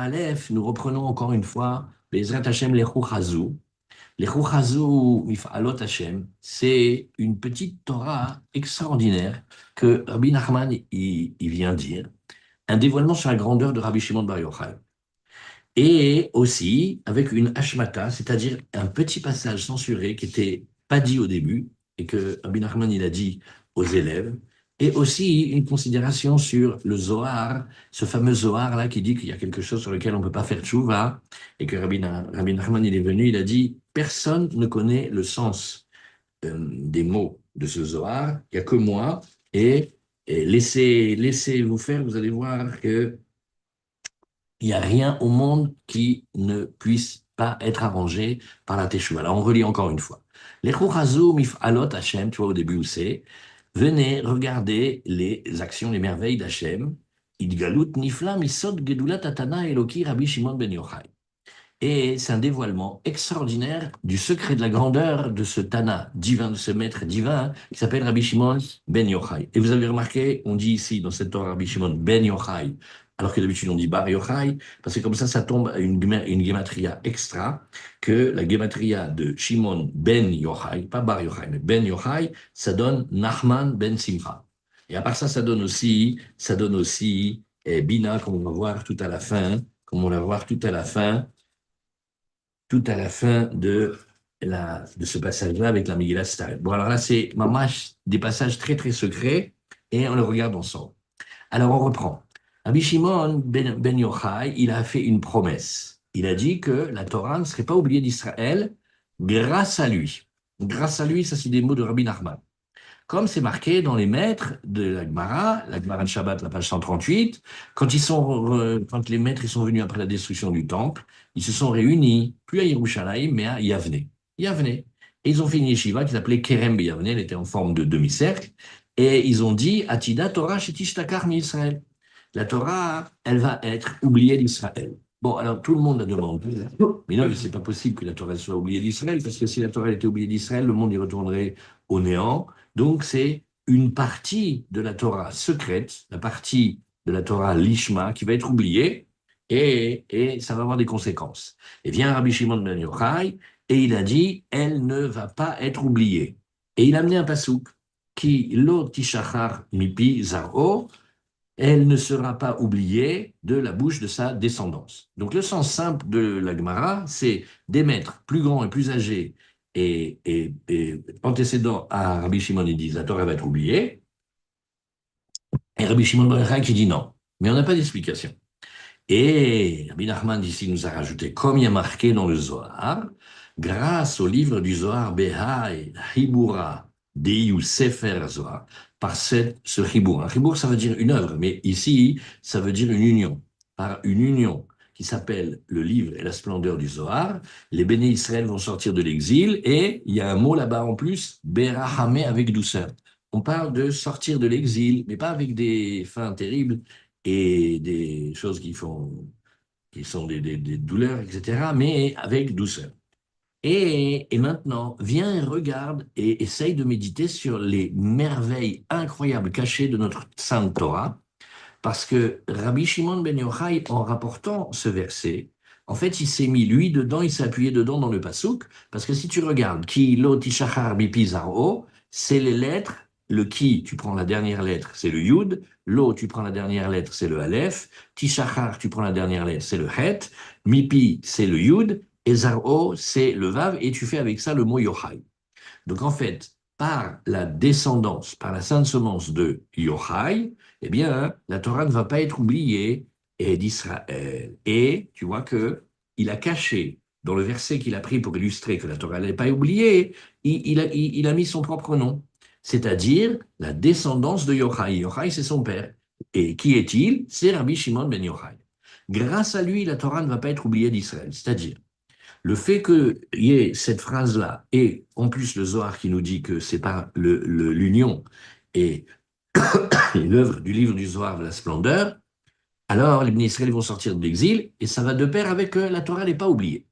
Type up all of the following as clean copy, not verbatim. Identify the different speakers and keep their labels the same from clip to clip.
Speaker 1: Aleph, nous reprenons encore une fois les Hashem les Chazou. Les Chazou Mif'alot Hashem, c'est une petite Torah extraordinaire que Rabbi Nachman il vient dire, un dévoilement sur la grandeur de Rabbi Shimon Bar Yochai. Et aussi avec une hashmata, c'est-à-dire un petit passage censuré qui n'était pas dit au début et que Rabbi Nachman il a dit aux élèves, et aussi une considération sur le Zohar, ce fameux Zohar-là qui dit qu'il y a quelque chose sur lequel on ne peut pas faire tchouva, et que Rabbi Nachman il est venu, il a dit, personne ne connaît le sens des mots de ce Zohar, il n'y a que moi, et laissez-vous faire, vous allez voir que il n'y a rien au monde qui ne puisse pas être arrangé par la Teshuvah. Alors on relit encore une fois. Les Chourazu mif'alot Hashem, tu vois au début où c'est, venez regarder les actions, les merveilles d'Hachem. Idgalut nifla misod gedulat atana eloki Rabbi Shimon ben Yochai. Et c'est un dévoilement extraordinaire du secret de la grandeur de ce Tana divin, de ce maître divin qui s'appelle Rabbi Shimon ben Yochai. Et vous avez remarqué, on dit ici dans cette Torah Rabbi Shimon ben Yochai, alors que d'habitude on dit Bar Yochai, parce que comme ça tombe à une gematria extra, que la gematria de Shimon ben Yochai, pas Bar Yochai, mais ben Yochai, ça donne Nachman ben Simcha. Et à part ça, ça donne aussi Bina, comme on va voir tout à la fin, comme on va voir tout à la fin de ce passage-là avec la Megillah Esther. Bon, alors là, c'est mamash des passages très, très secrets et on le regarde ensemble. Alors, on reprend. Rabbi Shimon ben Yochai, il a fait une promesse. Il a dit que la Torah ne serait pas oubliée d'Israël grâce à lui. Grâce à lui, ça, c'est des mots de Rabbi Nachman. Comme c'est marqué dans les maîtres de la Gemara de Shabbat, la page 138, quand les maîtres ils sont venus après la destruction du temple, ils se sont réunis, plus à Yerushalayim, mais à Yavne. Yavne. Et ils ont fait une yeshiva qui s'appelait Kerem Yavne, elle était en forme de demi-cercle, et ils ont dit, Atida Torah shetistakar mi Israël. La Torah, elle va être oubliée d'Israël. Bon, alors tout le monde a demandé, mais non, mais c'est pas possible que la Torah soit oubliée d'Israël, parce que si la Torah était oubliée d'Israël, le monde y retournerait au néant. Donc, c'est une partie de la Torah secrète, la partie de la Torah Lishma, qui va être oubliée, et ça va avoir des conséquences. Et vient Rabbi Shimon ben Yochai, et il a dit, elle ne va pas être oubliée. Et il a amené un pasouk, qui lo tishachar mipi zaro, elle ne sera pas oubliée de la bouche de sa descendance. Donc le sens simple de la Gemara, c'est des maîtres plus grands et plus âgés et antécédents à Rabbi Shimon, ils disent la Torah va être oubliée, et Rabbi Shimon Bar Yochai qui dit non. Mais on n'a pas d'explication. Et Rabbi Nachman ici nous a rajouté, comme il y a marqué dans le Zohar, grâce au livre du Zohar, Behai, Hibura, Deiu Sefer Zohar, par ce Hibour. Un Hibour, ça veut dire une œuvre, mais ici, ça veut dire une union. Par une union qui s'appelle le livre et la splendeur du Zohar, les bénis Israël vont sortir de l'exil, et il y a un mot là-bas en plus, Berahame avec douceur. On parle de sortir de l'exil, mais pas avec des fins terribles, et des choses qui sont des douleurs, etc., mais avec douceur. Et maintenant, viens et regarde et essaye de méditer sur les merveilles incroyables cachées de notre Sainte Torah, parce que Rabbi Shimon ben Yochai, en rapportant ce verset, en fait, il s'est mis lui dedans, il s'est appuyé dedans dans le pasouk, parce que si tu regardes, ki lo tishachar bipi zaro, c'est les lettres, le ki, tu prends la dernière lettre, c'est le yud, lo, tu prends la dernière lettre, c'est le aleph, tishachar, tu prends la dernière lettre, c'est le het, mipi, c'est le yud, et zaro, c'est le vav, et tu fais avec ça le mot yochai. Donc en fait, par la descendance, par la sainte semence de Yochai, eh bien, la Torah ne va pas être oubliée et d'Israël. Et tu vois que il a caché dans le verset qu'il a pris pour illustrer que la Torah n'est pas oubliée, il a mis son propre nom, c'est-à-dire la descendance de Yochai. Yochai, c'est son père. Et qui est-il? C'est Rabbi Shimon ben Yochai. Grâce à lui, la Torah ne va pas être oubliée d'Israël. C'est-à-dire, le fait qu'il y ait cette phrase-là, et en plus le Zohar qui nous dit que c'est par l'union et l'œuvre du livre du Zohar de la splendeur, alors les bénis Israël vont sortir de l'exil, et ça va de pair avec la Torah n'est pas oubliée.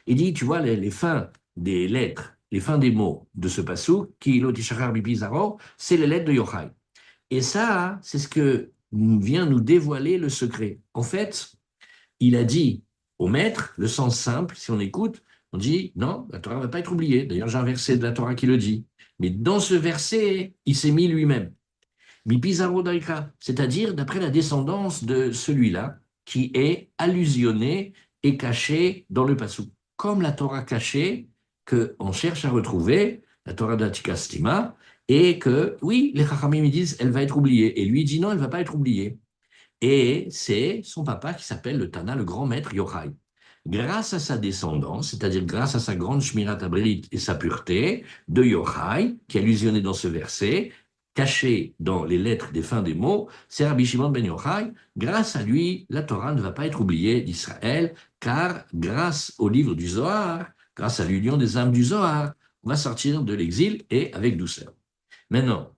Speaker 1: Il dit, tu vois, les fins des lettres, les fins des mots de ce passou, qui l'otishachar bipizaro, c'est les lettres de Yochai. Et ça, c'est ce que vient nous dévoiler le secret. En fait, il a dit au maître, le sens simple, si on écoute, on dit non, la Torah ne va pas être oubliée. D'ailleurs, j'ai un verset de la Torah qui le dit. Mais dans ce verset, il s'est mis lui-même. Mipizaro Daika, c'est-à-dire d'après la descendance de celui-là qui est allusionné et caché dans le passou. Comme la Torah cachée qu'on cherche à retrouver, la Torah d'Atikastima, et que, oui, les Chachamim disent, elle va être oubliée. Et lui dit non, elle ne va pas être oubliée. Et c'est son papa qui s'appelle le Tana, le grand maître Yochai. Grâce à sa descendance, c'est-à-dire grâce à sa grande Shmirat Abrit et sa pureté de Yochai, qui est allusionné dans ce verset, caché dans les lettres des fins des mots, c'est Rabbi Shimon ben Yochai. Grâce à lui, la Torah ne va pas être oubliée d'Israël, car grâce au livre du Zohar, grâce à l'union des âmes du Zohar, on va sortir de l'exil et avec douceur. Maintenant,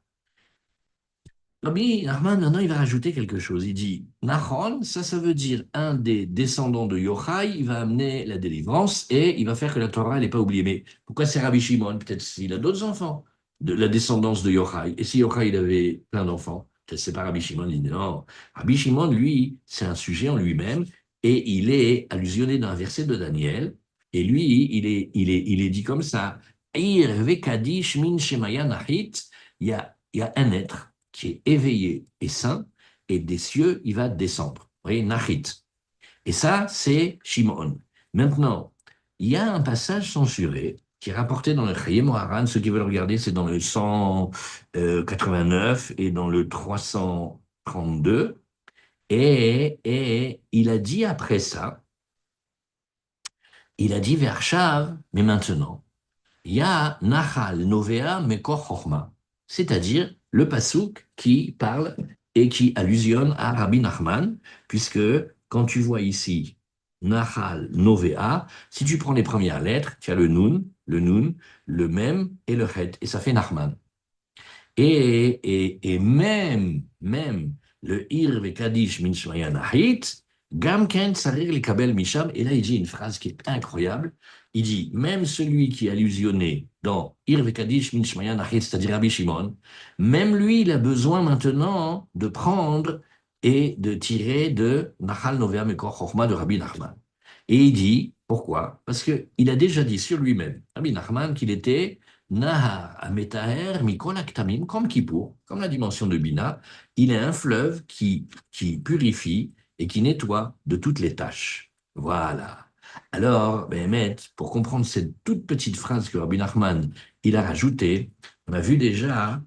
Speaker 1: Rabbi Nachman, maintenant, il va rajouter quelque chose. Il dit, Nachon, ça veut dire un des descendants de Yochai, il va amener la délivrance et il va faire que la Torah n'est pas oubliée. Mais pourquoi c'est Rabbi Shimon? Peut-être s'il a d'autres enfants de la descendance de Yochai. Et si Yochai, il avait plein d'enfants, peut-être c'est pas Rabbi Shimon. Il dit non. Rabbi Shimon, lui, c'est un sujet en lui-même et il est allusionné dans un verset de Daniel. Et lui, il est dit comme ça. Ir vekadish min shemaya nahit. Il y a un être qui est éveillé et saint, et des cieux, il va descendre. Vous voyez, Nachit. Et ça, c'est Shimon. Maintenant, il y a un passage censuré qui est rapporté dans le Chayei Moharan. Ceux qui veulent regarder, c'est dans le 189 et dans le 332. Et il a dit après ça, il a dit Vershav, mais maintenant, il y a Nachal Novea Mekor Chochma, c'est-à-dire le pasouk qui parle et qui allusionne à Rabbi Nachman, puisque quand tu vois ici Nachal Novea, si tu prends les premières lettres, tu as le Nun, le Mem et le Het, et ça fait Nachman. Et même le Ir Vekadish Min Shmaya Nahit, Gam Ken Sarir Lekabel Misham, et là il dit une phrase qui est incroyable. Il dit, même celui qui est allusionné dans Ir Vekadish Min Shmaya Nahit, c'est-à-dire Rabbi Shimon, même lui, il a besoin maintenant de prendre et de tirer de Nachal Novea Mekor Chochma de Rabbi Nachman. Et il dit, pourquoi? Parce qu'il a déjà dit sur lui-même, Rabbi Nachman, qu'il était Nahar Ametaher Mikol Aktamim, comme Kippour, comme la dimension de Bina, il est un fleuve qui purifie et qui nettoie de toutes les tâches. Voilà. Alors, Béhémet, pour comprendre cette toute petite phrase que Rabbi Nachman il a rajoutée, on a vu déjà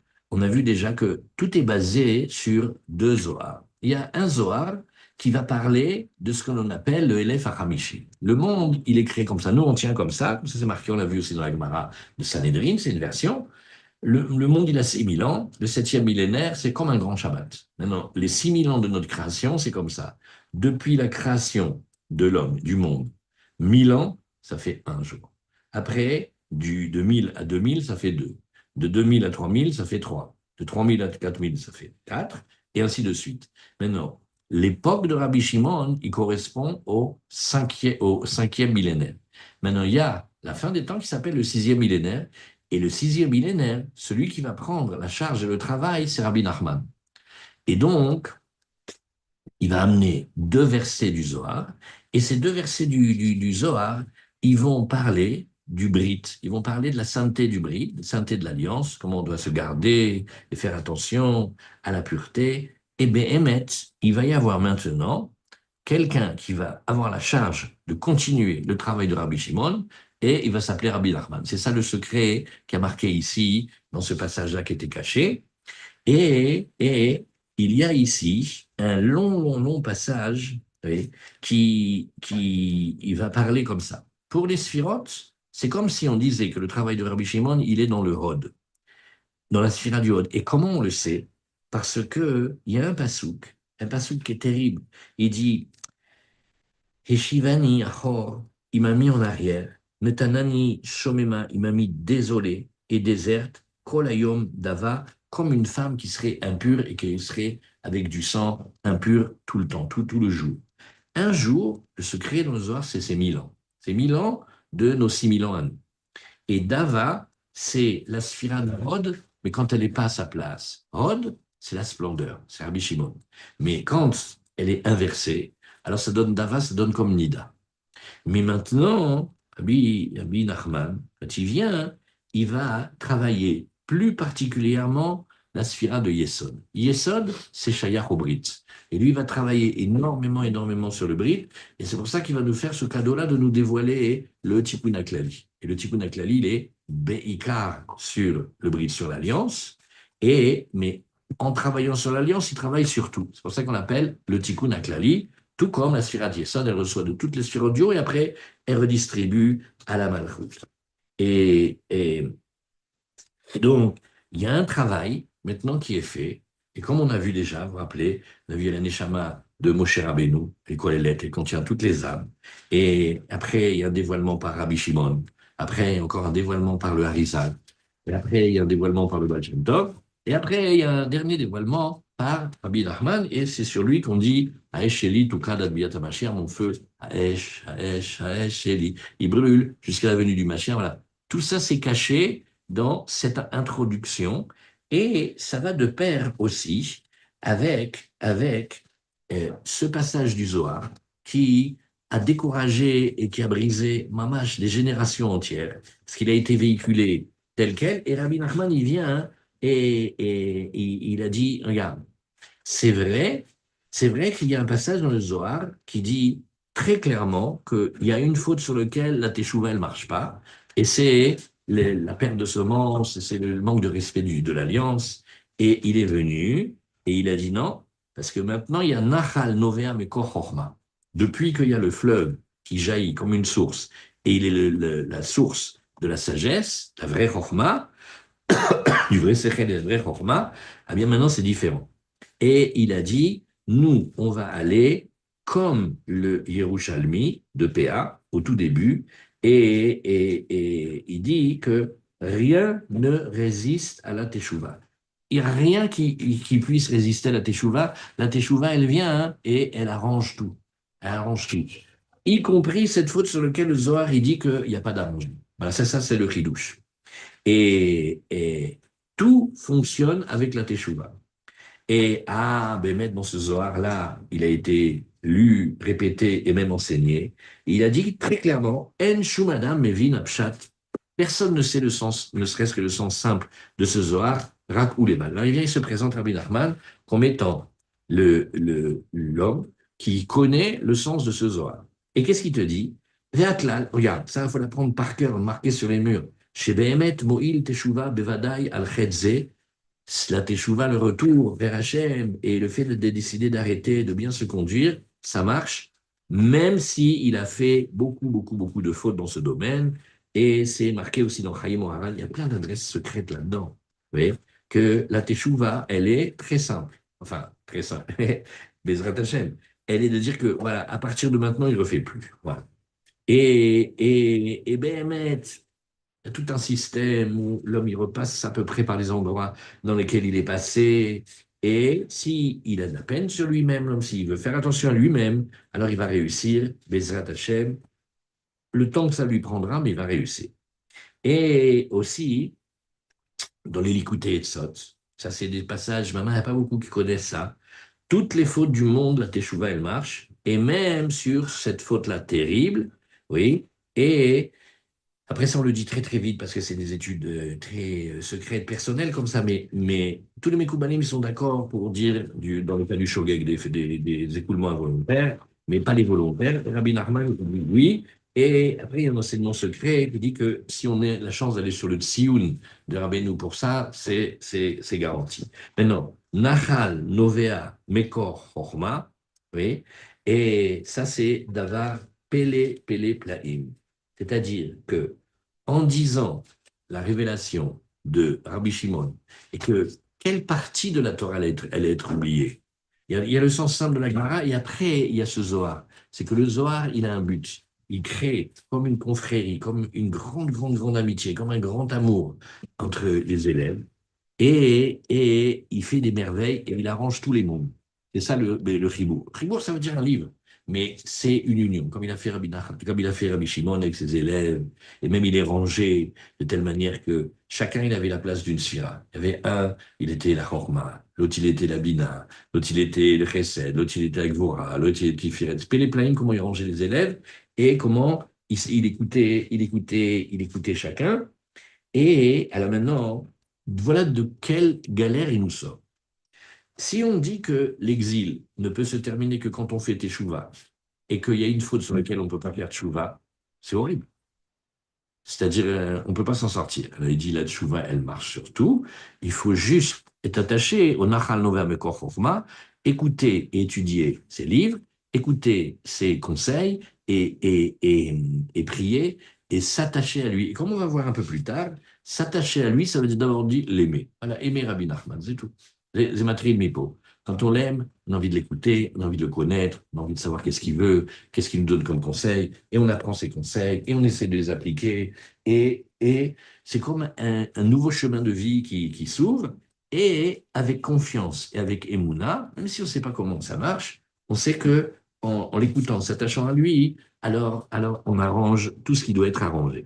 Speaker 1: que tout est basé sur deux Zohar. Il y a un Zohar qui va parler de ce que l'on appelle le Elef HaChamishi. Le monde, il est créé comme ça. Nous, on tient comme ça c'est marqué, on l'a vu aussi dans la Gemara de Sanhedrin, c'est une version. Le monde, il a 6000 ans. Le septième millénaire, c'est comme un grand Shabbat. Maintenant, les 6000 ans de notre création, c'est comme ça. Depuis la création de l'homme, du monde, 1000 ans, ça fait un jour. Après, de 1000 à 2000, ça fait deux. De 2000 à 3000, ça fait trois. De 3000 à 4000, ça fait quatre. Et ainsi de suite. Maintenant, l'époque de Rabbi Shimon, il correspond au cinquième millénaire. Maintenant, il y a la fin des temps qui s'appelle le sixième millénaire. Et le sixième millénaire, celui qui va prendre la charge et le travail, c'est Rabbi Nachman. Et donc, il va amener deux versets du Zohar. Et ces deux versets du Zohar, ils vont parler du Brit. Ils vont parler de la sainteté du Brit, de la sainteté de l'alliance, comment on doit se garder et faire attention à la pureté. Et Béhémet, il va y avoir maintenant quelqu'un qui va avoir la charge de continuer le travail de Rabbi Shimon et il va s'appeler Rabbi Nachman. C'est ça le secret qui a marqué ici, dans ce passage-là qui était caché. Et il y a ici un long passage oui, qui il va parler comme ça. Pour les sphirotes, c'est comme si on disait que le travail de Rabbi Shimon, il est dans le Hod, dans la sphira du Hod. Et comment on le sait? Parce que il y a un pasouk qui est terrible. Il dit Heshivani Achor, il m'a mis en arrière. Netanani Shomema, il m'a mis désolé et déserte. Kolayom Dava, comme une femme qui serait impure et qui serait avec du sang impur tout le temps, tout le jour. Un jour, le secret dans le Zohar, c'est ces 1000 ans. C'est 1000 ans de nos 6000 ans à nous. Et Dava, c'est la sphira de Hod, mais quand elle n'est pas à sa place. Hod, c'est la splendeur, c'est Rabbi Shimon. Mais quand elle est inversée, alors ça donne Dava, ça donne comme Nida. Mais maintenant, Rabbi Nachman, quand il vient, il va travailler plus particulièrement la sphira de Yesod. Yesod, c'est Shayach au Brit. Et lui, il va travailler énormément, énormément sur le Brit. Et c'est pour ça qu'il va nous faire ce cadeau-là de nous dévoiler le Tikkun HaKlali. Et le Tikkun HaKlali, il est Be'ikar sur le Brit, sur l'Alliance. Mais en travaillant sur l'Alliance, il travaille sur tout. C'est pour ça qu'on appelle le Tikkun HaKlali. Tout comme la Sphira Yesod, elle reçoit de toutes les sphères audio et après, elle redistribue à la Malchut. Et donc, il y a un travail maintenant qui est fait. Et comme on a vu déjà, vous vous rappelez, on a vu la Neshama de Moshe Rabbeinu, et quoi elle contient toutes les âmes. Et après, il y a un dévoilement par Rabbi Shimon. Après, il y a encore un dévoilement par le Harizal. Et après, il y a un dévoilement par le Baal Shem Tov. Et après, il y a un dernier dévoilement par Rabbi Nachman. Et c'est sur lui qu'on dit Aesh Eli, Tukad Adbiyat HaMashiach, mon feu, Aesh, Aesh, Aesh Eli. Il brûle jusqu'à la venue du Mashiach. Voilà. Tout ça, c'est caché dans cette introduction et ça va de pair aussi avec ce passage du Zohar qui a découragé et qui a brisé mamash des générations entières, parce qu'il a été véhiculé tel quel, et Rabbi Nachman, il vient et il a dit, regarde, c'est vrai, c'est vrai qu'il y a un passage dans le Zohar qui dit très clairement qu'il y a une faute sur laquelle la teshuva ne marche pas, et c'est la perte de semences, c'est le manque de respect de l'alliance. Et il est venu et il a dit non, parce que maintenant il y a Nahal Novea Mekor Chochma. Depuis qu'il y a le fleuve qui jaillit comme une source, et il est la source de la sagesse, la vraie Chochma, du vrai Sechel et la vraie Chochma, eh bien maintenant c'est différent. Et il a dit, nous, on va aller comme le Yerushalmi de PA au tout début, et il dit que rien ne résiste à la Teshuvah. Il n'y a rien qui puisse résister à la Teshuvah. La Teshuvah, elle vient et elle arrange tout. Elle arrange tout. Y compris cette faute sur laquelle le Zohar, il dit qu'il n'y a pas d'arrangement. Voilà, ça c'est le chidouche. Et tout fonctionne avec la Teshuvah. Et Bémet, dans ce Zohar-là, il a été lu, répété et même enseigné. Il a dit très clairement, En Shumadam Mevin Apshat. Personne ne sait le sens, ne serait-ce que le sens simple de ce Zohar, Rak ou les balles. Alors il vient, il se présente Rabbi Nachman comme étant l'homme qui connaît le sens de ce Zohar. Et qu'est-ce qu'il te dit? Ve'atlal, regarde, ça, il faut l'apprendre par cœur, marqué sur les murs. Chez Behemet Mo'il Teshuva Bevadai al Chetze, la teshuva, le retour vers Hachem et le fait de décider d'arrêter, de bien se conduire, ça marche, même si il a fait beaucoup, beaucoup, beaucoup de fautes dans ce domaine. Et c'est marqué aussi dans Chaim Oharan, il y a plein d'adresses secrètes là-dedans. Vous voyez, que la teshuva, elle est très simple. Enfin, très simple. Bezrat Hachem. Elle est de dire que, voilà, à partir de maintenant, il ne refait plus. Voilà. Et Béhémet, il y a tout un système où l'homme il repasse à peu près par les endroits dans lesquels il est passé. Et s'il a de la peine sur lui-même, l'homme, s'il veut faire attention à lui-même, alors il va réussir, Bezrat Hashem, le temps que ça lui prendra, mais il va réussir. Et aussi, dans les Likutei Etzot, ça c'est des passages, maintenant il n'y a pas beaucoup qui connaissent ça, toutes les fautes du monde, la Teshuvah, elle marche, et même sur cette faute-là terrible, oui, et après, ça, on le dit très très vite parce que c'est des études très secrètes, personnelles comme ça, mais tous les Mekoubanim sont d'accord pour dire, dans le cas du Shogeg, des écoulements involontaires, mais pas les volontaires. Rabbi Nachman dit oui. Et après, il y a un enseignement secret qui dit que si on a la chance d'aller sur le Tsioun de Rabbeinu pour ça, c'est garanti. Maintenant, Nachal, Novea, Mekor, Chochma, oui, et ça, c'est Davar Pele Plaim. C'est-à-dire que en disant la révélation de Rabbi Shimon et que quelle partie de la Torah allait être oubliée. Il y a le sens simple de la Gemara et après il y a ce Zohar. C'est que le Zohar, il a un but. Il crée comme une confrérie, comme une grande, grande, grande amitié, comme un grand amour entre les élèves et il fait des merveilles et il arrange tous les mondes. C'est ça le chibour. Chibour, ça veut dire un livre. mais c'est une union, comme il a fait Rabbi Shimon avec ses élèves, et même il est rangé de telle manière que chacun il avait la place d'une sphira. Il y avait un, il était la Chorma, l'autre il était la Bina, l'autre il était le Chesed, l'autre il était la Gvora, l'autre il était Tiferet. C'était les plannings, comment il rangeait les élèves, et comment il écoutait chacun. Et alors maintenant, voilà de quelle galère il nous sort. Si on dit que l'exil ne peut se terminer que quand on fait teshuva et qu'il y a une faute sur laquelle on ne peut pas faire teshuva, c'est horrible. C'est-à-dire, on ne peut pas s'en sortir. Alors, il dit la teshuva, elle marche sur tout. Il faut juste être attaché au Nachal Nover Mekor Chochma, écouter et étudier ses livres, écouter ses conseils et prier et s'attacher à lui. Et comme on va voir un peu plus tard, s'attacher à lui, ça veut dire d'abord dire l'aimer. Voilà, aimer Rabbi Nachman, c'est tout. C'est matri mipo. Quand on l'aime, on a envie de l'écouter, on a envie de le connaître, on a envie de savoir qu'est-ce qu'il veut, qu'est-ce qu'il nous donne comme conseil, et on apprend ses conseils, et on essaie de les appliquer, et c'est comme un nouveau chemin de vie qui s'ouvre, et avec confiance et avec Emouna, même si on ne sait pas comment ça marche, on sait que en l'écoutant, en s'attachant à lui, alors on arrange tout ce qui doit être arrangé.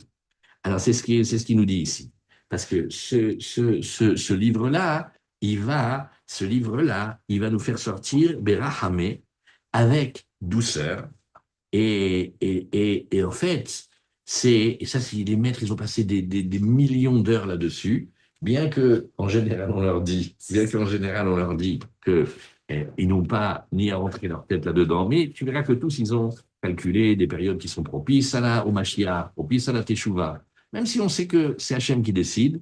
Speaker 1: Alors c'est ce qu'il nous dit ici. Parce que ce livre-là, il va nous faire sortir Berahame avec douceur, et en fait, et ça, c'est les maîtres, ils ont passé des millions d'heures là-dessus, bien qu'en général, on leur dit que ils n'ont pas ni à rentrer leur tête là-dedans, mais tu verras que tous, ils ont calculé des périodes qui sont propices au Mashiach, propices à la Teshuvah. Même si on sait que c'est Hachem qui décide,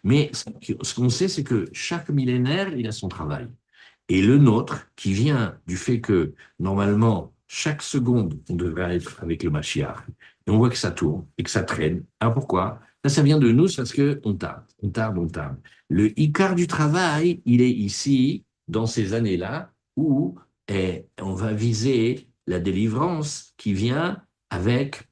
Speaker 1: mais ce qu'on sait, c'est que chaque millénaire, il a son travail. Et le nôtre, qui vient du fait que, normalement, chaque seconde, on devrait être avec le Mashiach. Et on voit que ça tourne et que ça traîne. Alors pourquoi? Ça vient de nous, c'est parce qu'on tarde, on tarde, on tarde. Le Icar du travail, il est ici, dans ces années-là, où on va viser la délivrance qui vient avec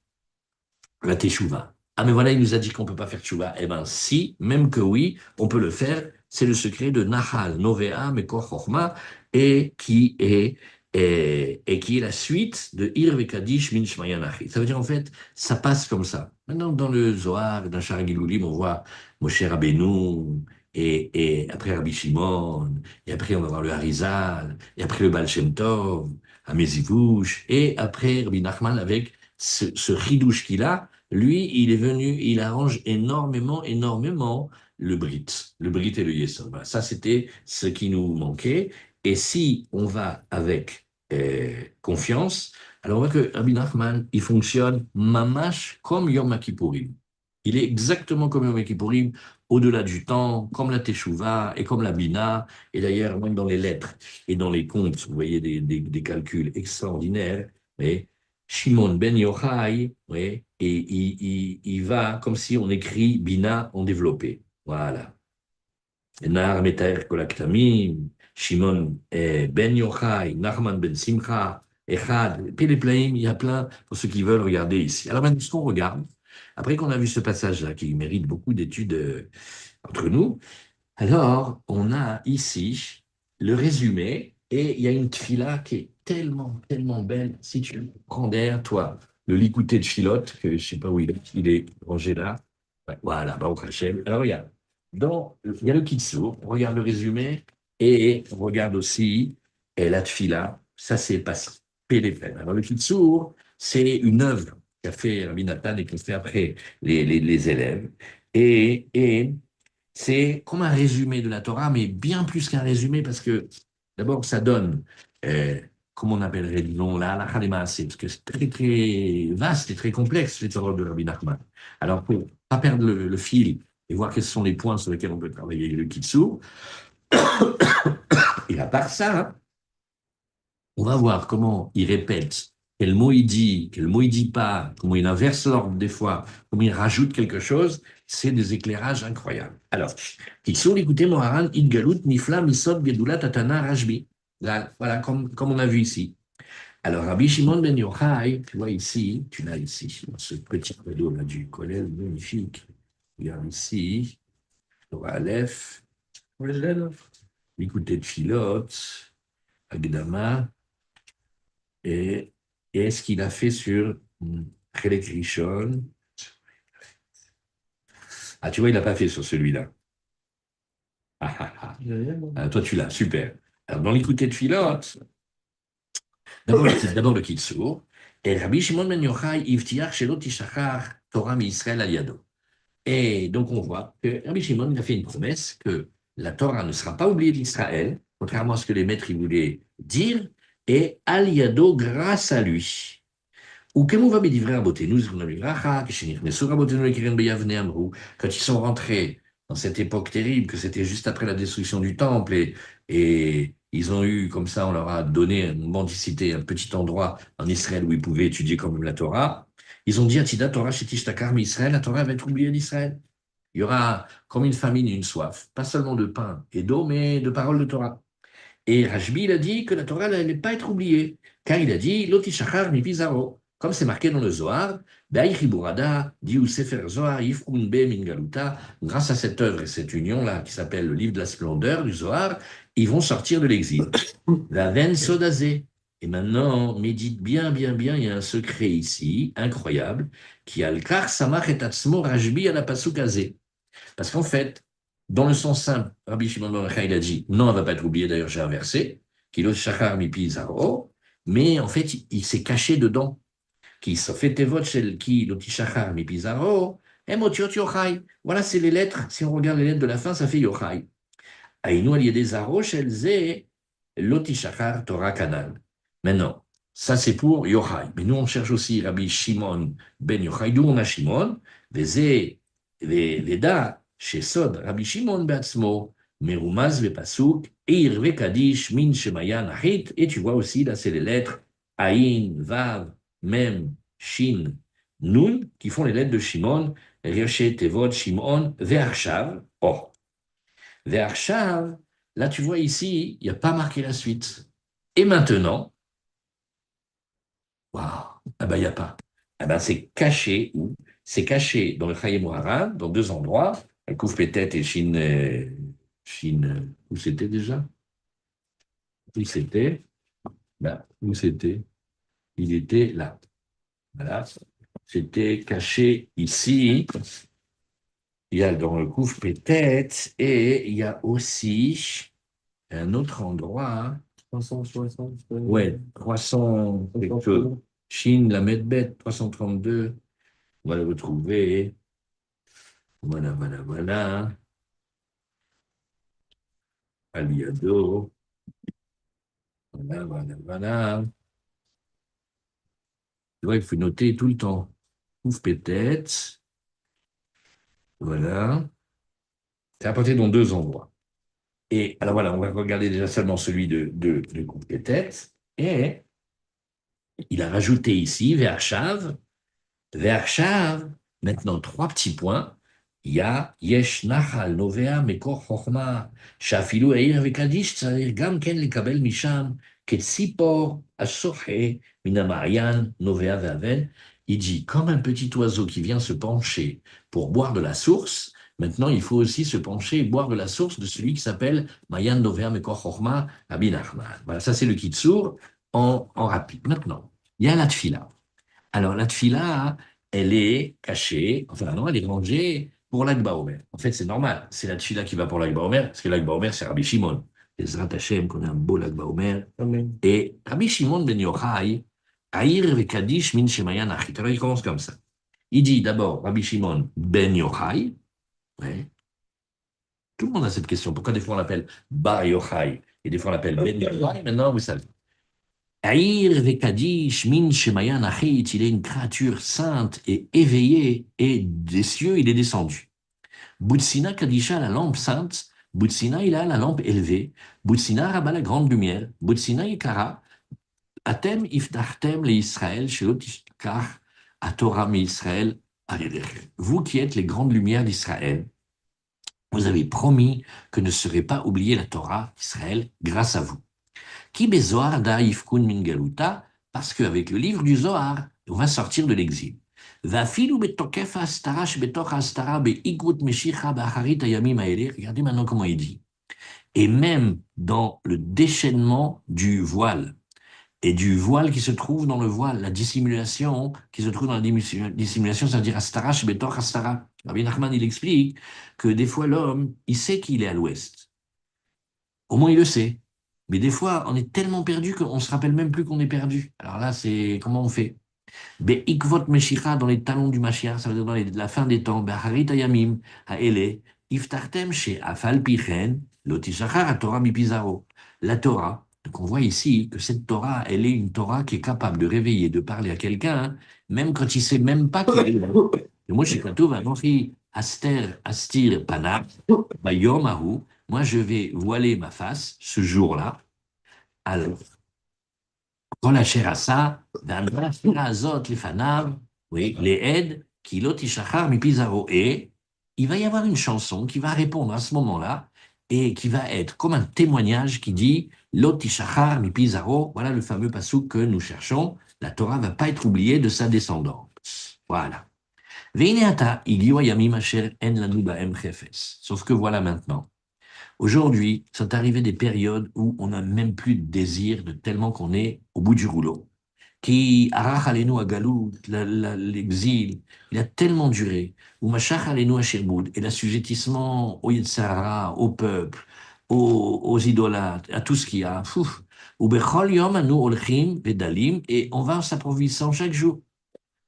Speaker 1: la Teshuvah. Ah, mais voilà, il nous a dit qu'on ne peut pas faire Teshuvah. Eh bien, si, même que oui, on peut le faire. C'est le secret de Nahal, Novea, Mekor Chochma, et qui est la suite de Ir Vekadish Min Shmayanachi. Ça veut dire, en fait, ça passe comme ça. Maintenant, dans le Zohar, dans Shara Gilulim, on voit Moshe Rabbeinu, et après Rabbi Shimon, et après on va voir le Harizal, et après le Baal Shem Tov, à Mezivouche, et après Rabbi Nachman avec ce ridouche qu'il a, lui, il est venu, il arrange énormément, énormément le Brit et le Yesod. Voilà, ça, c'était ce qui nous manquait. Et si on va avec confiance, alors on voit que Rabbi Nachman, il fonctionne mamash comme Yom Kippourim. Il est exactement comme Yom Kippourim, au-delà du temps, comme la Teshuvah et comme la Bina. Et d'ailleurs, même dans les lettres et dans les comptes, vous voyez des calculs extraordinaires. Mais Shimon ben Yochai, ouais, et il va comme si on écrit Bina en développé. Voilà. Nar Metaer Kolaktamim, Shimon ben Yochai, Nachman ben Simcha, Echad, puis les Plaïm, il y a plein pour ceux qui veulent regarder ici. Alors maintenant, ce qu'on regarde, après qu'on a vu ce passage-là qui mérite beaucoup d'études entre nous, alors on a ici le résumé et il y a une tfila qui est tellement, tellement belle. Si tu prends derrière toi le likouté de Philote, que je ne sais pas où il est rangé là. Ouais, voilà, Baruch Hashem. Alors regarde, il y a le Kitsour, on regarde le résumé et on regarde aussi la tfila. Ça, c'est pas Pélépen. Alors le Kitsour, c'est une œuvre qu'a fait Rabbi Nathan et qu'on fait après les élèves. Et c'est comme un résumé de la Torah, mais bien plus qu'un résumé, parce que d'abord, ça donne, comment on appellerait le nom, la halakha des maaseh, parce que c'est très, très vaste et très complexe, les Torah de Rabbi Nachman. Alors, pour ne pas perdre le fil et voir quels sont les points sur lesquels on peut travailler le Kitsur, et à part ça, hein, on va voir comment il répète, quel mot il dit, quel mot il dit pas, comment il inverse l'ordre des fois, comment il rajoute quelque chose. C'est des éclairages incroyables. Alors, ils sont écoutés Moharan, Idgalut, Nifla, Misod, Gedula, Tatana, Rajbi. Là, voilà, comme on a vu ici. Alors, Rabbi Shimon ben Yochai, tu vois ici, tu l'as ici, dans ce petit cadeau là du collège magnifique. Regarde ici, Torah Aleph, l'écouter de Philote, Agdama, et Et est-ce qu'il a fait sur Chelek Rishon? Ah, tu vois, il n'a pas fait sur celui-là. Ah, ah, ah. Ah, toi, tu l'as, super. Alors, dans l'écouté de Philote, d'abord le Kitsour, et Rabbi Shimon ben Yochai, Ivtiach Shelo Tishachar, Torah mi-Israël al Yado. Et donc, on voit que Rabbi Shimon il a fait une promesse que la Torah ne sera pas oubliée d'Israël, contrairement à ce que les maîtres ils voulaient dire, et al Yado grâce à lui. וכמובן בדברי רבותינו, זיכרונם לברכה, כשנכנסו רבותינו לקרן ביבנה, אמרו, quand ils sont rentrés dans cette époque terrible, que c'était juste après la destruction du temple, et ils ont eu, comme ça, on leur a donné une mendicité, un petit endroit en Israël où ils pouvaient étudier quand même la Torah, ils ont dit, Atida Torah Shetishtakar, mais Israël, la Torah va être oubliée d'Israël. Il y aura comme une famine et une soif, pas seulement de pain et d'eau, mais de paroles de Torah. Et Rashbi, il a dit que la Torah n'allait pas être oubliée, car il a dit Lotishachar mi Pizarro. Comme c'est marqué dans le Zohar, dit ou Sefer Zohar, Yifrun Be Min Galuta, grâce à cette œuvre et cette union-là, qui s'appelle le livre de la splendeur du Zohar, ils vont sortir de l'exil. La veine sodazé. Et maintenant, médite bien, bien, bien, il y a un secret ici, incroyable, qui a le kar samach et atzmo Rashbi à la pasukazé. Parce qu'en fait, dans le sens simple, Rabbi Shimon ben Yochai, il a dit, non, elle ne va pas être oubliée, d'ailleurs j'ai inversé, Kilo Shachar Mipi Zaro, mais en fait, il s'est caché dedans, qui se fait tevot shel ki lo tishachar mipi zaro, emotiot yochai. Voilà, c'est les lettres, si on regarde les lettres de la fin, ça fait yochai. Aïnou al yedé zaro shel ze lo tishachar Torah kanal. Maintenant, ça c'est pour yochai. Mais nous, on cherche aussi Rabbi Shimon ben Yochai, d'où on a Shimon, veze veda shesod Rabbi Shimon beatzmo, merumaz vepasuk, ir vekadish min shemaya nahit, et tu vois aussi, là c'est les lettres Aïn, Vav, Mem, Shin, Nun, qui font les lettres de Shimon, Rioshet, Tevot, Shimon, Ve'arshav. Oh, Ve'arshav, là tu vois ici, il n'y a pas marqué la suite. Et maintenant, waouh, ah ben il n'y a pas. Ah ben c'est caché où? C'est caché dans le Chayim Moharan, dans deux endroits, Kouf Petet et Shin, où c'était déjà? Où c'était? Ben, où c'était? Il était là. Voilà. C'était caché ici. Il y a dans le couvre peut-être, et il y a aussi un autre endroit. 360. Ouais, 300 quelque chose. Chine, la Medbet, 332. On va le retrouver. Voilà, voilà, voilà. Aliado. Voilà, voilà, voilà. Tu vois, il faut noter tout le temps. Couvre peut-être. Voilà. C'est apporté dans deux endroits. Et alors voilà, on va regarder déjà seulement celui de coupe les têtes. Et il a rajouté ici, Ve'arshav, maintenant trois petits points. Il y a Yesh Nachal Novea Mekor Chochma, Shafilu Eir Vekadish Tzarir Gam Ken Lekabel Misham, Ketzipor Asoche Minamarian Novea Ve'aven. Il dit, comme un petit oiseau qui vient se pencher pour boire de la source, maintenant il faut aussi se pencher et boire de la source de celui qui s'appelle Mayan Novea Mekor Chochma Abin Ahmad. Voilà, ça c'est le Kitsour en rapide. Maintenant, il y a la Tfila. Alors, la tfila, elle est cachée, enfin non, elle est rangée pour l'Akba Omer. En fait, c'est normal, c'est la tfila qui va pour l'Akba Omer, parce que l'Akba Omer, c'est Rabbi Shimon. Ezrat Hashem, qu'on a un beau l'Akba Omer. Amen. Et Rabbi Shimon ben Yochai, Aïr vekadish min shemayan achit. Alors, il commence comme ça. Il dit d'abord Rabbi Shimon ben Yochai. Ouais. Tout le monde a cette question. Pourquoi des fois on l'appelle Bar Yochai et des fois on l'appelle Ben Yochai? Maintenant, vous savez. Aïr Vekadish Min Shemayan Achit, il est une créature sainte et éveillée, et des cieux il est descendu. Boutsina Kadisha, la lampe sainte, Boutsina il a la lampe élevée, Boutsina Rabba la grande lumière, Boutsina Yekara, Atem Iftachtem le Israël, Shelotishkar, Atorah mi Israël, vous qui êtes les grandes lumières d'Israël, vous avez promis que ne serait pas oubliée la Torah d'Israël grâce à vous. Qui bezoar da ifkun min galuta, parce qu'avec le livre du Zohar, on va sortir de l'exil. Vafilu betokef astara betok astara beigut meshicha bacharit ayamim haele. Regardez maintenant comment il dit. Et même dans le déchaînement du voile et du voile qui se trouve dans le voile, la dissimulation qui se trouve dans la dissimulation, ça veut dire Astara, Shebetor Astara. Rabbi Nachman, il explique que des fois l'homme, il sait qu'il est à l'ouest. Au moins, il le sait. Mais des fois, on est tellement perdu qu'on ne se rappelle même plus qu'on est perdu. Alors là, c'est comment on fait? Ikvot Meshicha, dans les talons du Mashiach, ça veut dire dans la fin des temps, Be'acharit Ayamim, Ha'ele, Iftartem she Afal Pichen, Lotishachar Torah Mipizaro. La Torah, donc on voit ici que cette Torah, elle est une Torah qui est capable de réveiller, de parler à quelqu'un, hein, même quand il ne sait même pas qu'il est là. Et moi, je suis Katouf, Aster, Astir, Pana, Bayom Ahu, moi je vais voiler ma face ce jour-là. Alors, כל אשר עשה, ואמרה הספירה הזאת לפניו, oui, les aides, qui l'otishachar mi pizarro. Et il va y avoir une chanson qui va répondre à ce moment-là et qui va être comme un témoignage qui dit l'otishachar mi pizarro. Voilà le fameux passouk que nous cherchons. La Torah ne va pas être oubliée de sa descendance. Voilà. Veine ata igiu ayamim asher en lanu baem chefes. Sauf que voilà maintenant. Aujourd'hui, sont arrivées des périodes où on n'a même plus de désir de tellement qu'on est au bout du rouleau. Qui arach alenu à Galout, l'exil, il a tellement duré. Ou machach alenu à Shirboud, et l'assujettissement au Yitzhara, au peuple, aux idolâtres, à tout ce qu'il y a. Ou bechol yom anu olchim vedalim, et on va s'approvissant chaque jour.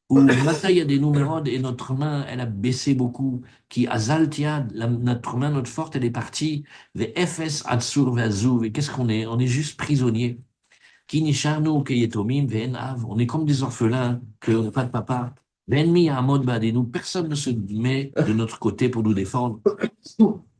Speaker 1: Où maintenant il y a des numéros et notre main, elle a baissé beaucoup. Qui azaltia, notre main, notre forte, elle est partie. Ve efes atsur ve'azuv. Et qu'est-ce qu'on est? On est juste prisonnier. Qui nisharnu keyetomim ve'en av. On est comme des orphelins, qu'on n'a pas de papa. Ve'en mi amod ba'adenu. Personne ne se met de notre côté pour nous défendre.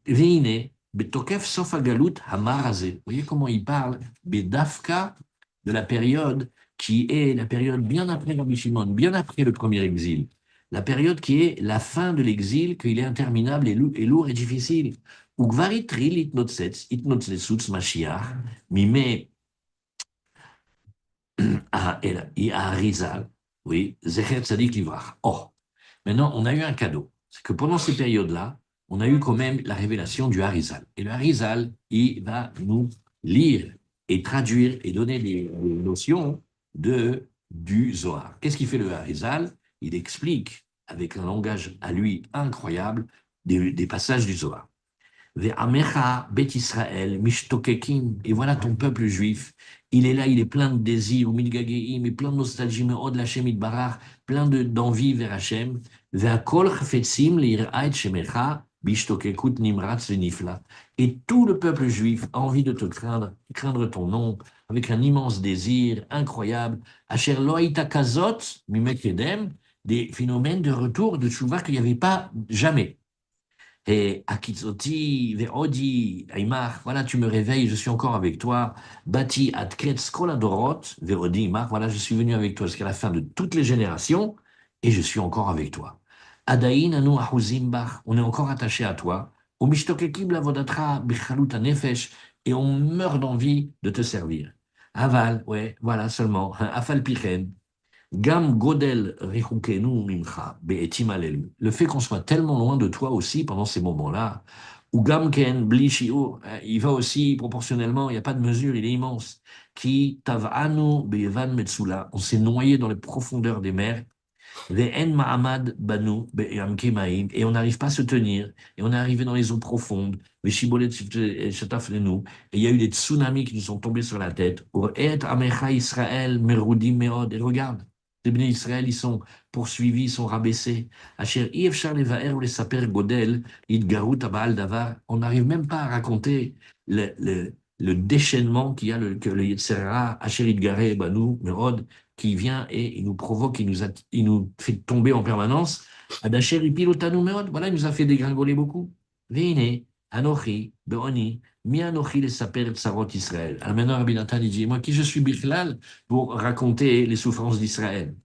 Speaker 1: Ve'ine, betokef sof hagalut hamar hazeh. Vous voyez comment il parle? Bedafka, de la période qui est la période bien après Rabbi Shimon, bien après le premier exil. La période qui est la fin de l'exil, qu'il est interminable et lourd et difficile. Ugvarit tril itnotzetsutz mashiach, mime à Arizal, oui, Zecher Tzadik Livrach. Or, maintenant, on a eu un cadeau. C'est que pendant ces périodes-là, on a eu quand même la révélation du Harizal. Et le Harizal, il va nous lire et traduire et donner des notions du Zohar. Qu'est-ce qu'il fait le Harizal? Il explique, avec un langage à lui incroyable, des passages du Zohar. Ve'amecha bet Israël mishtokekim. Et voilà ton peuple juif. Il est là, il est plein de désirs, milgageim, et plein de nostalgie, me'od l'Hashem itbarach, plein d'envie vers Hachem. Ve'akol chafetzim le'ir'a et shemecha bishtokekut nimratz ve'nifla. Et tout le peuple juif a envie de te craindre, craindre ton nom, avec un immense désir incroyable. Asher lo haïta kazot mimek edem, des phénomènes de retour, de tchouva qu'il n'y avait pas jamais. Et Akizoti, Ve'odi, Aymar, voilà, tu me réveilles, je suis encore avec toi. Bati Atketz Koladorot, Ve'odi, Aymar, voilà, je suis venu avec toi jusqu'à la fin de toutes les générations et je suis encore avec toi. Adaïn anu ahuzimbach, on est encore attaché à toi. Umishtokekim lavodatra bichalut nefesh, et on meurt d'envie de te servir. Aval, ouais, voilà seulement. Afal pichen, Gam Godel Rechukenu Mincha Be'etim Alelu. Le fait qu'on soit tellement loin de toi aussi pendant ces moments-là, ou Gam Ken Bli Shiur, il va aussi proportionnellement, il n'y a pas de mesure, il est immense. Qui Tav'anu Be'evan Metsula, on s'est noyé dans les profondeurs des mers. Ve'en Ma'amad Banu Be'yam Kemaim, et on n'arrive pas à se tenir, et on est arrivé dans les eaux profondes. Ve'shibolet Shataflenu, et il y a eu des tsunamis qui nous sont tombés sur la tête. Et Amecha Israël Merudim Meod, et regarde. Les bénis Israël, ils sont poursuivis, ils sont rabaissés. Asher Ifshar Levaer ou les Saper Godel, Idgarut Abal Davar. On n'arrive même pas à raconter le déchaînement qu'il y a, que le Yetzerara, Asher Idgare Banu Merod, qui vient et il nous provoque, il nous fait tomber en permanence. Adasher Ipilotanu Merod, voilà, il nous a fait dégringoler beaucoup. Veine, Anochi, Beoni, Mi Anochi les Saper Tsarot Israël. Alors maintenant, Rabbi Nathan, il dit, moi qui je suis Bichlal pour raconter les souffrances d'Israël.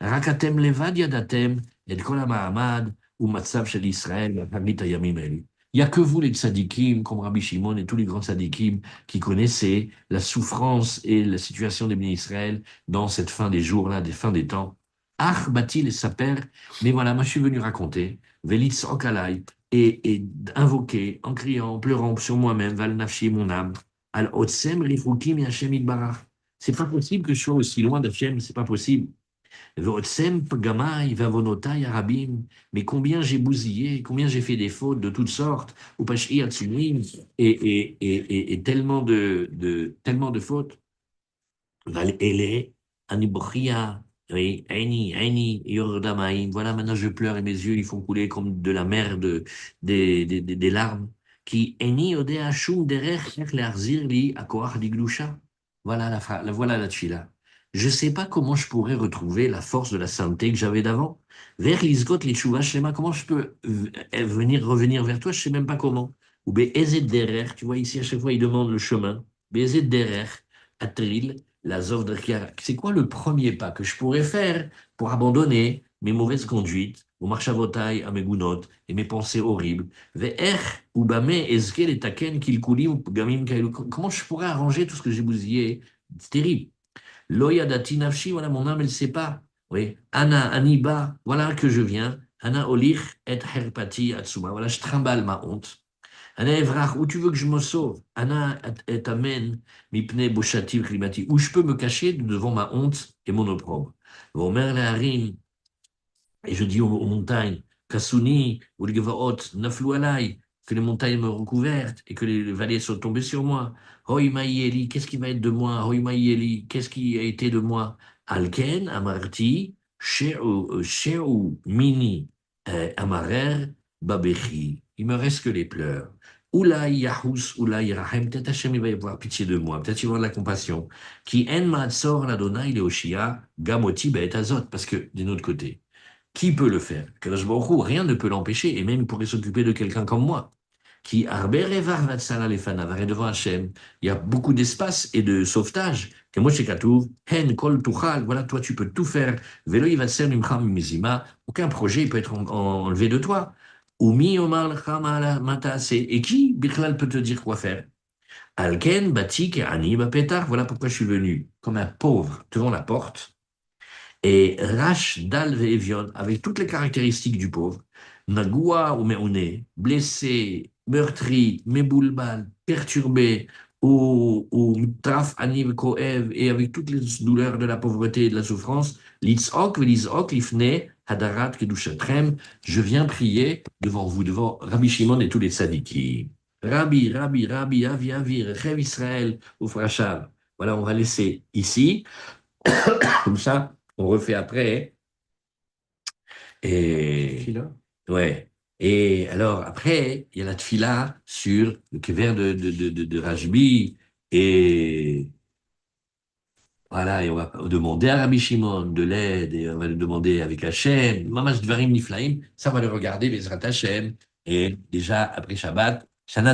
Speaker 1: Rakatem levad yadatem et kol ha'ma'amad ou matzav shel Israël hamit hayamim elu. Il n'y a que vous, les tzadikim, comme Rabbi Shimon et tous les grands tzadikim, qui connaissez la souffrance et la situation des bénis Israël dans cette fin des jours-là, des fins des temps. Ach, bati les saper, mais voilà, moi je suis venu raconter, velitz okalai, et invoquer, en criant, en pleurant sur moi-même, val nafshi, mon âme, al otsem rifukim yashem itbarach. C'est pas possible que je sois aussi loin d'Hachem, c'est pas possible. Votsem Pagamai, Vavonotai, Arabim, mais combien j'ai bousillé, combien j'ai fait des fautes de toutes sortes, ou Pashi Atsunim, et tellement de fautes. Val Ele, Anibochia, oui, Aini, Yordamaim, voilà, maintenant je pleure et mes yeux, ils font couler comme de la mer des larmes. Qui Eni Odea Shum Derer, Lerzir Li, Akoach Diglusha. Voilà voilà la tchila. Je ne sais pas comment je pourrais retrouver la force de la sainteté que j'avais d'avant. Vers l'Isgot, les Shema, comment je peux revenir vers toi, je ne sais même pas comment. Ou Be'ezet Derer, tu vois, ici à chaque fois il demande le chemin. Be'ezet Derer, Atril, la Zov de Chiara. C'est quoi le premier pas que je pourrais faire pour abandonner mes mauvaises conduites, mon marchavotai à mes gounotes et mes pensées horribles? Comment je pourrais arranger tout ce que j'ai bousillé? C'est terrible. Loya dati nafshi, voilà, mon âme, elle ne sait pas. Oui. Anna, Aniba, voilà que je viens. Anna olich et herpati atsuma. Voilà, je trimballe ma honte. Anna Evrach, où tu veux que je me sauve? Anna et amen, mipne boshati klimati. Où je peux me cacher devant ma honte et mon opprobre. Vomer le harim, et je dis aux montagnes, Kasuni, ou les Gevaot, naflu alai, que les montagnes me recouvertent et que les vallées sont tombées sur moi. Hoi maïeli, qu'est-ce qui va être de moi? Hoi maïeli, qu'est-ce qui a été de moi? Alken, amarti, sheu, mini, amarer, babechi. Il me reste que les pleurs. Oulai Yahus, Oulai Rahem, peut-être Hachem il va y avoir pitié de moi, peut-être il va y avoir de la compassion. Qui en ma'atzor l'Adonai leoshia, gamoti be'et azot, parce que d'un autre côté, qui peut le faire? Kadosh Baruch Hu, rien ne peut l'empêcher, et même il pourrait s'occuper de quelqu'un comme moi. Qui arber evar vatsala lefanav, et devant Hachem, il y a beaucoup d'espace et de sauvetage. Que moi, chez Katouv, hen kol tuchal, voilà, toi, tu peux tout faire. Velo yivatser nimcham mizima, aucun projet peut être enlevé de toi. Umi omar lecha matase, et qui, Bichlal, peut te dire quoi faire? Alken, batik, ani, bapetar, voilà pourquoi je suis venu, comme un pauvre, devant la porte, et Rash Dal Evion, avec toutes les caractéristiques du pauvre, Nagua ou Meouné, blessé, meurtri, Meboulbal, perturbé, ou Traf Aniv Koev, et avec toutes les douleurs de la pauvreté et de la souffrance, Litzok, Velizok, Lifne, Hadarat, Kedushatrem, je viens prier devant vous, devant Rabbi Shimon et tous les tzadiki. Rabbi, Avi, Rechev Israël, ou Frachal. Voilà, on va laisser ici. Comme ça, on refait après. Et
Speaker 2: Tfila.
Speaker 1: ouais. Et alors après, il y a la tfila sur le kever de Rajbi. Et voilà, et on va demander à Rabbi Shimon de l'aide, et on va le demander avec Hachem, Mamash Dvarim Niflaim, ça on va le regarder, Bezrat Hachem. Et déjà, après Shabbat, Shana